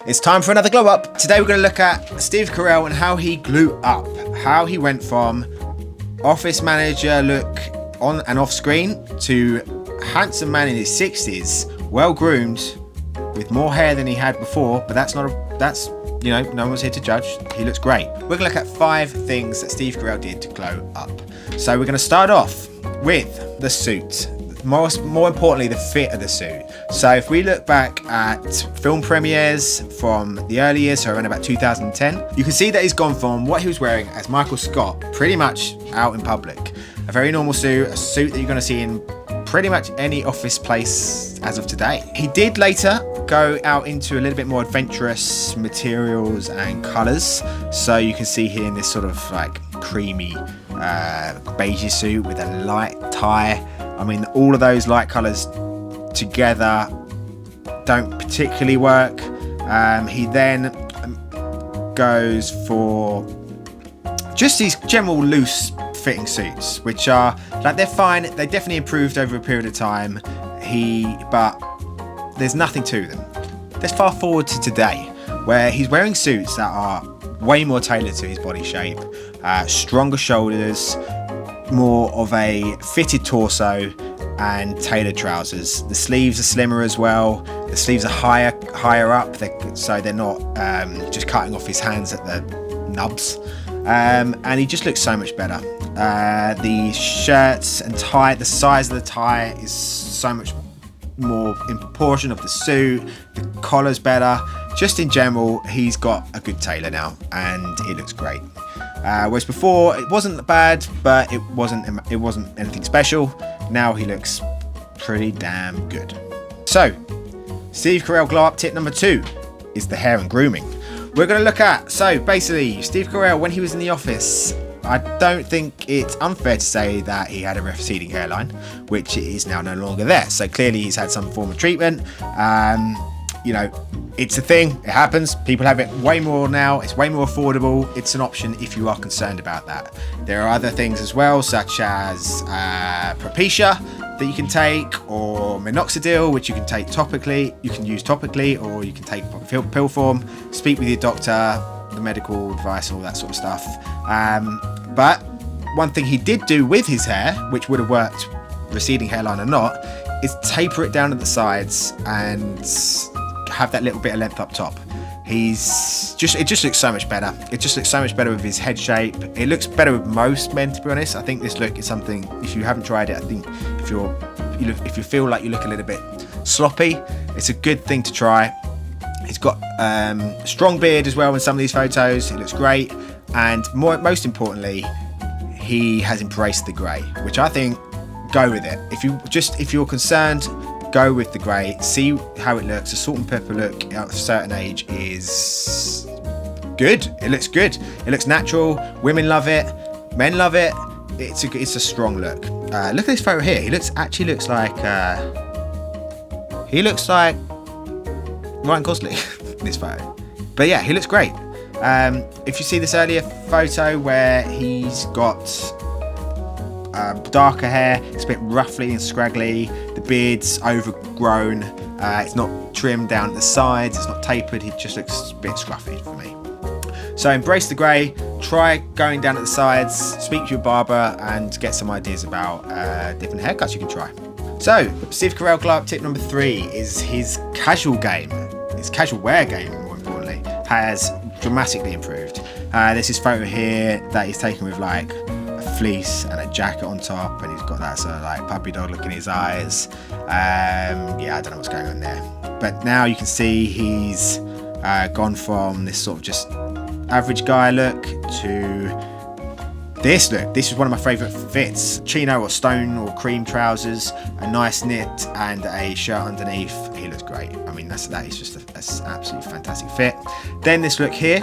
It's time for another glow up. Today we're going to look at Steve Carell and how he grew up. How he went from office manager look on and off screen to handsome man in his 60s, well groomed, with more hair than he had before, but no one's here to judge. He looks great. We're going to look at 5 things that Steve Carell did to glow up. So we're going to start off with the suit. More importantly, the fit of the suit. So if we look back at film premieres from the early years, so around about 2010, you can see that he's gone from what he was wearing as Michael Scott, pretty much out in public. A very normal suit, a suit that you're going to see in pretty much any office place as of today. He did later go out into a little bit more adventurous materials and colours. So you can see here in this sort of like creamy beige suit with a light tie. I mean, all of those light colours together don't particularly work. He then goes for just these general loose fitting suits, which are like, they're fine. They definitely improved over a period of time. But there's nothing to them. Let's fast forward to today, where he's wearing suits that are way more tailored to his body shape, stronger shoulders, more of a fitted torso, and tailored trousers. The sleeves are slimmer as well. The sleeves are higher up, so they're not just cutting off his hands at the nubs. And he just looks so much better. The shirts and tie, the size of the tie is so much more in proportion of the suit. The collar's better. Just in general, he's got a good tailor now, and it looks great. Whereas before, it wasn't bad, but it wasn't anything special. Now he looks pretty damn good. So, Steve Carell glow up tip number 2 is the hair and grooming. We're going to look at, so basically, Steve Carell, when he was in the office, I don't think it's unfair to say that he had a receding hairline, which is now no longer there. So clearly he's had some form of treatment. It's a thing. It happens. People have it way more now. It's way more affordable. It's an option if you are concerned about that. There are other things as well, such as Propecia that you can take, or minoxidil, which you can take topically. You can use topically, or you can take pill form. Speak with your doctor, the medical advice, all that sort of stuff. But one thing he did do with his hair, which would have worked, receding hairline or not, is taper it down at the sides and have that little bit of length up top. It just looks so much better. It just looks so much better with his head shape. It looks better with most men, to be honest. I think this look is something, if you haven't tried it, I think if you feel like you look a little bit sloppy, it's a good thing to try. He's got a strong beard as well in some of these photos. It looks great. And most importantly, he has embraced the grey, which I think, go with it. If you're concerned, go with the grey. See how it looks. A salt and pepper look at a certain age is good. It looks good. It looks natural. Women love it. Men love it. It's a strong look. Look at this photo here. He looks like Ryan Gosling in this photo. But yeah, he looks great. If you see this earlier photo where he's got darker hair, it's a bit ruffly and scraggly, the beard's overgrown, it's not trimmed down at the sides, it's not tapered, it just looks a bit scruffy for me. So embrace the grey, try going down at the sides, speak to your barber and get some ideas about different haircuts you can try. So, Steve Carell glow up tip number 3 is his casual game. His casual wear game, more importantly, has dramatically improved. There's this photo here that he's taken with like a fleece and a jacket on top, and he's got that sort of like puppy dog look in his eyes. I don't know what's going on there. But now you can see he's gone from this sort of just average guy look to this look. This is one of my favourite fits. Chino or stone or cream trousers, a nice knit and a shirt underneath. He looks great. I mean, that is just an absolutely fantastic fit. Then this look here,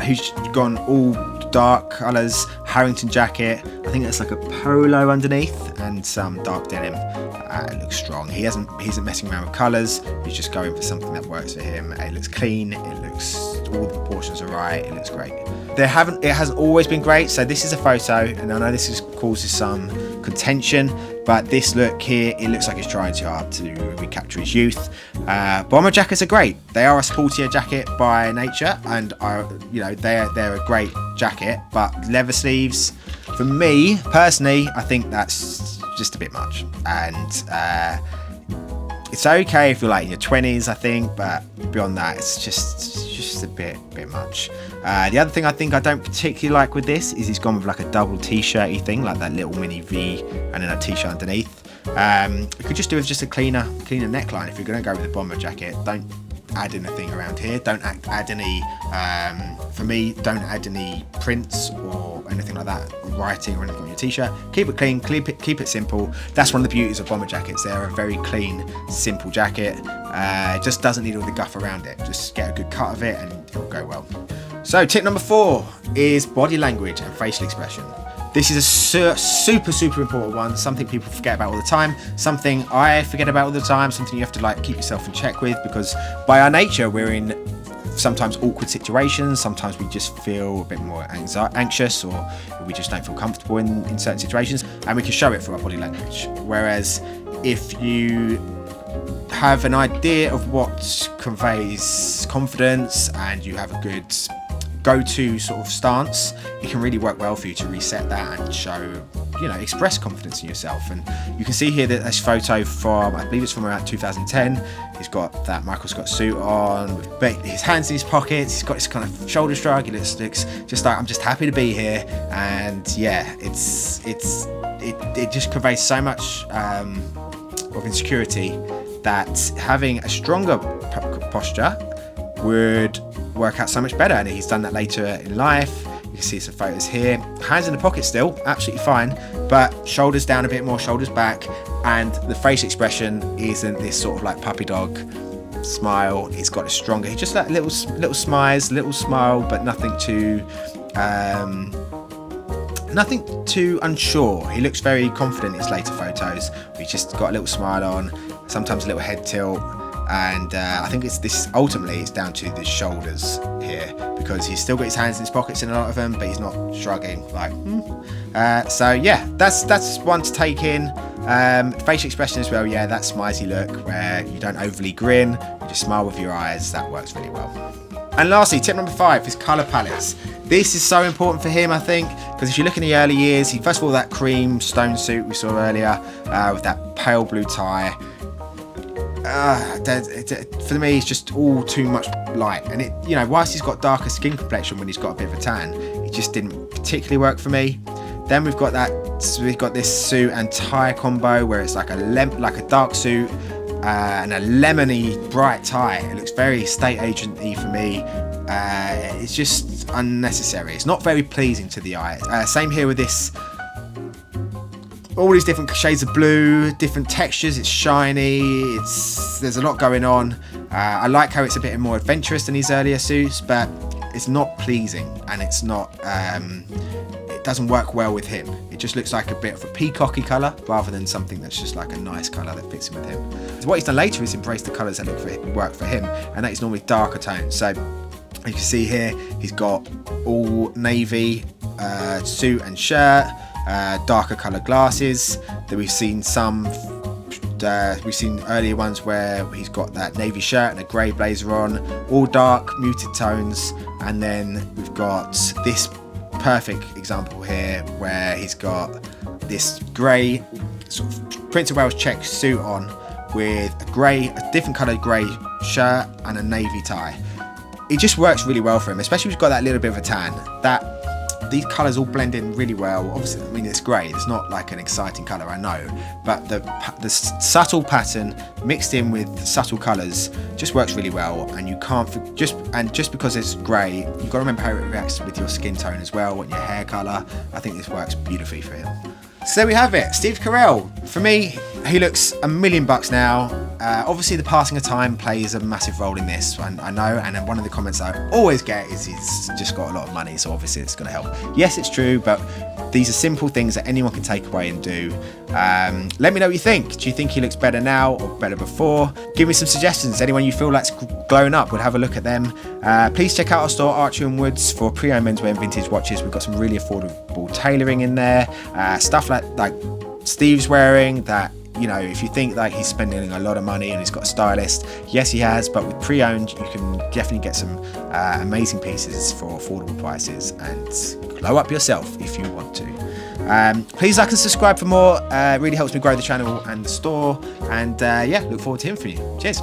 he's gone all dark colours, Harrington jacket. I think it's like a polo underneath and some dark denim. It looks strong. He isn't messing around with colours. He's just going for something that works for him. It looks clean. It looks, all the proportions are right. It looks great. It hasn't always been great. So this is a photo, and I know this causes some contention, But this look here, it looks like he's trying too hard to recapture his youth. Bomber jackets are great. They are a sportier jacket by nature, and they're a great jacket. But leather sleeves, for me personally, I think that's just a bit much. And it's okay if you're like in your 20s, I think, but beyond that, it's just a bit much. The other thing I think I don't particularly like with this is he's gone with like a double t-shirty thing, like that little mini V and then a t-shirt underneath. You could just do with just a cleaner neckline if you're going to go with a bomber jacket. Don't add anything around here. Don't add any, for me, don't add any prints or anything like that, writing or anything on your t-shirt. Keep it clean, keep it simple. That's one of the beauties of bomber jackets. They're a very clean, simple jacket. It just doesn't need all the guff around it. Just get a good cut of it and it'll go well. So tip number 4 is body language and facial expression. This is a super important one, something people forget about all the time, something I forget about all the time, something you have to like keep yourself in check with, because by our nature we're in sometimes awkward situations, sometimes we just feel a bit more anxious, or we just don't feel comfortable in certain situations, and we can show it through our body language. Whereas if you have an idea of what conveys confidence and you have a good go-to sort of stance, it can really work well for you to reset that and show, express confidence in yourself. And you can see here that this photo from, I believe it's from around 2010. He's got that Michael Scott suit on with his hands in his pockets. He's got this kind of shoulder shrug. He looks just like, I'm just happy to be here. And yeah, it just conveys so much of insecurity that having a stronger posture would work out so much better, and he's done that later in life. You can see some photos here. Hands in the pocket still, absolutely fine, but shoulders down a bit more, shoulders back, and the face expression isn't this sort of like puppy dog smile. He's got a stronger, he's just like little smiles, little smile, but nothing too unsure. He looks very confident in his later photos. He's just got a little smile on, sometimes a little head tilt. And I think this ultimately it's down to the shoulders here, because he's still got his hands in his pockets in a lot of them, but he's not shrugging like. So yeah, that's one to take in. Facial expression as well. Yeah, that smiley look where you don't overly grin, you just smile with your eyes. That works really well. And lastly, tip number 5 is colour palettes. This is so important for him, I think, because if you look in the early years, first of all that cream stone suit we saw earlier with that pale blue tie. For me, it's just all too much light, and whilst he's got darker skin complexion when he's got a bit of a tan, it just didn't particularly work for me. Then we've got this suit and tie combo where it's like a dark suit and a lemony bright tie. It looks very estate agent-y for me. It's just unnecessary. It's not very pleasing to the eye. Same here with this. All these different shades of blue, different textures, it's shiny, there's a lot going on. I like how it's a bit more adventurous than his earlier suits, but it's not pleasing, and it's not, it doesn't work well with him. It just looks like a bit of a peacocky colour rather than something that's just like a nice colour that fits in with him. So what he's done later is embrace the colours that work for him, and that is normally darker tones. So you can see here, he's got all navy suit and shirt, darker coloured glasses. That we've seen earlier ones where he's got that navy shirt and a grey blazer on, all dark, muted tones. And then we've got this perfect example here where he's got this grey sort of Prince of Wales check suit on with a different coloured grey shirt and a navy tie. It just works really well for him, especially if he's got that little bit of a tan. These colours all blend in really well. Obviously, I mean, it's grey. It's not like an exciting colour, I know, but the subtle pattern mixed in with subtle colours just works really well. And you can't just because it's grey, you've got to remember how it reacts with your skin tone as well and your hair colour. I think this works beautifully for him. So there we have it. Steve Carell. For me, he looks $1 million now. Obviously, the passing of time plays a massive role in this, and I know. And then one of the comments I always get is he's just got a lot of money, so obviously it's going to help. Yes, it's true, but these are simple things that anyone can take away and do. Let me know what you think. Do you think he looks better now or better before? Give me some suggestions. Anyone you feel like's glowing up, we'll have a look at them. Please check out our store, Archery & Woods, for pre-owned menswear and vintage watches. We've got some really affordable tailoring in there. Stuff like Steve's wearing, that, you know, if you think like he's spending a lot of money and he's got a stylist, yes he has, but with pre-owned you can definitely get some amazing pieces for affordable prices and glow up yourself if you want to. Please like and subscribe for more. It really helps me grow the channel and the store, and yeah, look forward to hearing from you. Cheers.